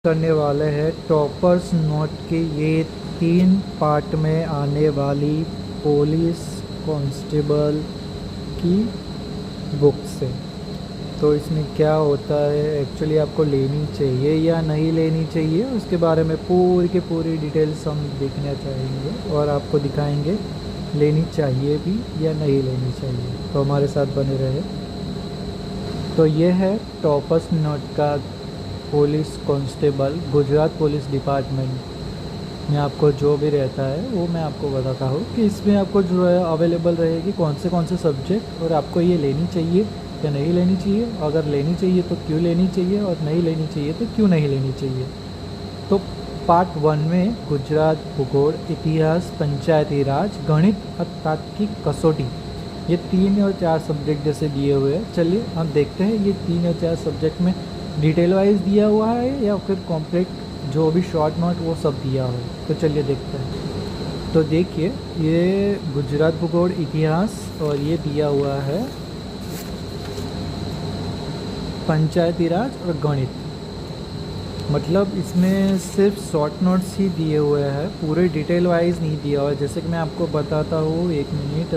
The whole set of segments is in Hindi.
करने वाले हैं टॉपर्स नोट की ये 3 पार्ट में आने वाली पुलिस कांस्टेबल की बुक से। तो इसमें क्या होता है, एक्चुअली आपको लेनी चाहिए या नहीं लेनी चाहिए, उसके बारे में पूरी की पूरी डिटेल्स हम देखना चाहेंगे और आपको दिखाएंगे लेनी चाहिए भी या नहीं लेनी चाहिए। तो हमारे साथ बने रहे। तो ये है टॉपर्स नोट का police constable Gujarat police department में आपको जो भी रहता है वो मैं आपको बताता हूँ कि इसमें आपको जो है अवेलेबल रहेगी कौन से सब्जेक्ट और आपको ये लेनी चाहिए या नहीं लेनी चाहिए। अगर लेनी चाहिए तो क्यों लेनी चाहिए और नहीं लेनी चाहिए तो क्यों नहीं लेनी चाहिए। तो पार्ट 1 में गुजरात भूगोल, इतिहास, पंचायती राज, गणित और तार्किक कसौटी, ये 3 और 4 सब्जेक्ट जैसे दिए हुए हैं। चलिए हम देखते हैं ये 3 और 4 सब्जेक्ट में डिटेल वाइज दिया हुआ है या फिर कॉम्प्लीट जो भी शॉर्ट नोट वो सब दिया हुआ है। तो चलिए देखते हैं। तो देखिए ये गुजरात भूगोल, इतिहास और ये दिया हुआ है पंचायती राज और गणित। मतलब इसमें सिर्फ शॉर्ट नोट्स ही दिए हुए हैं, पूरे डिटेल वाइज नहीं दिया हुआ है। जैसे कि मैं आपको बताता हूँ, एक मिनट।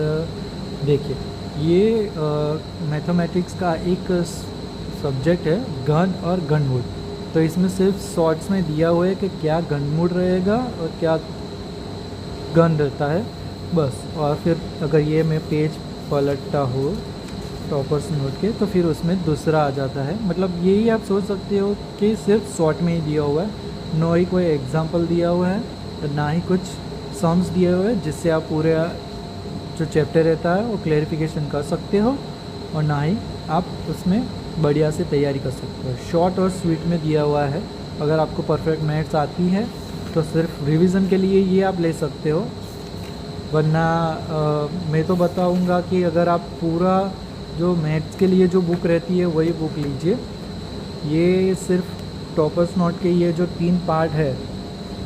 देखिए ये मैथमेटिक्स का एक सब्जेक्ट है घन और घनमूल। तो इसमें सिर्फ शॉर्ट्स में दिया हुआ है कि क्या घनमूल रहेगा और क्या घन रहता है, बस। और फिर अगर ये मैं पेज पलटता हूँ टॉपर्स नोट के तो फिर उसमें दूसरा आ जाता है। मतलब यही आप सोच सकते हो कि सिर्फ शॉर्ट में ही दिया हुआ है, ना ही कोई एग्जाम्पल दिया हुआ है और ना ही कुछ सम्स दिए हुए हैं जिससे आप पूरे जो चैप्टर रहता है वो क्लैरिफिकेशन कर सकते हो और ना ही आप उसमें बढ़िया से तैयारी कर सकते हो। शॉर्ट और स्वीट में दिया हुआ है। अगर आपको परफेक्ट मैथ्स आती है तो सिर्फ रिवीजन के लिए ये आप ले सकते हो, वरना मैं तो बताऊंगा कि अगर आप पूरा जो मैथ्स के लिए जो बुक रहती है वही बुक लीजिए। ये सिर्फ टॉपर्स नोट के ये जो 3 पार्ट है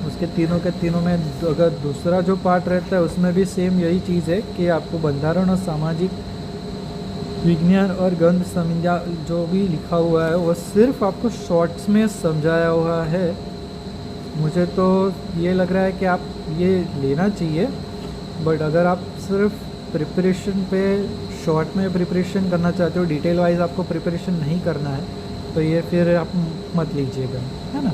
उसके तीनों के तीनों में अगर दूसरा जो पार्ट रहता है उसमें भी सेम यही चीज़ है कि आपको बंधारण और सामाजिक विज्ञान और गंध संविदा जो भी लिखा हुआ है वो सिर्फ आपको शॉर्ट्स में समझाया हुआ है। मुझे तो ये लग रहा है कि आप ये लेना चाहिए, बट अगर आप सिर्फ प्रिपरेशन पे शॉर्ट में प्रिपरेशन करना चाहते हो, डिटेल वाइज आपको प्रिपरेशन नहीं करना है, तो ये फिर आप मत लीजिएगा, है ना।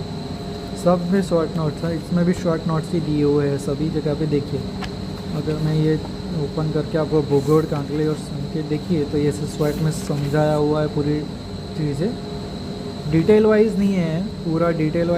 सब में शॉर्ट नोट्स हैं, इसमें भी शॉर्ट नोट्स ही दिए हुए हैं सभी जगह पे। देखिए अगर मैं ये ओपन करके आपको भूगोल कांकले और संकेत देखिए तो ये शॉर्ट में समझाया हुआ है पूरी चीज़ें, डिटेल वाइज नहीं है, पूरा डिटेल वाइज